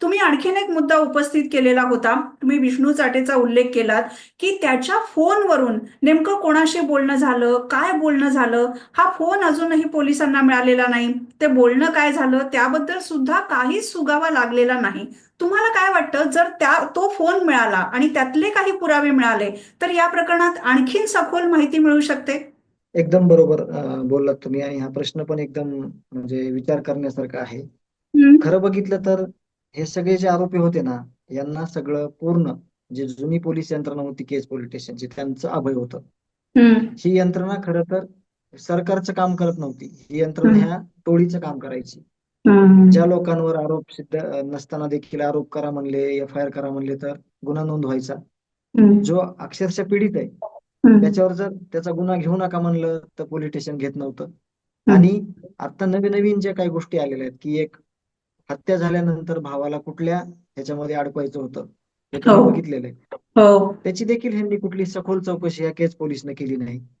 तुम्ही आणखीन एक मुद्दा उपस्थित केलेला होता. तुम्ही विष्णू चाटेचा उल्लेख केलात की त्याच्या फोनवरून नेमकं कोणाशी बोलणं झालं, काय बोलणं झालं, हा फोन अजूनही पोलिसांना मिळालेला नाही. ते बोलणं काय झालं त्याबद्दल सुद्धा काहीच सुगावा लागलेला नाही. तुम्हाला काय वाटतं, जर तो फोन मिळाला आणि त्यातले काही पुरावे मिळाले तर या प्रकरणात आणखीन सखोल माहिती मिळू शकते? एकदम बरोबर बोललात तुम्ही. आणि हा प्रश्न पण एकदम म्हणजे विचार करण्यासारखा आहे. हम्म. खरं बघितलं तर हे सगळे जे आरोपी होते ना, यांना सगळं पूर्ण जे जुनी पोलीस यंत्रणा होती केज पोलीस स्टेशनची, त्यांचं अभय होतं. हम्म. ही यंत्रणा खरं तर सरकारचं काम करत नव्हती. ही यंत्रणा हम्म. ह्या टोळीचं काम करायची. ज्या हम्म. लोकांवर आरोप सिद्ध नसताना देखील आरोप करा म्हणले, एफ-आय-आर करा म्हणले तर गुन्हा नोंद व्हायचा. हम्म. जो अक्षरशः पीडित आहे हम्म. त्याच्यावर जर त्याचा गुन्हा घेऊ नका म्हणलं तर पोलीस स्टेशन घेत नव्हतं. हम्म. आणि आता नवीन नवीन ज्या काही गोष्टी आलेल्या आहेत की एक हत्या झाल्यानंतर भावाला कुठल्या ह्याच्यामध्ये अडकवायचं होतं, हे हो. तुम्ही बघितलेलं आहे. हो. त्याची देखील ह्यांनी कुठली सखोल चौकशी या केज पोलिसने केली नाही.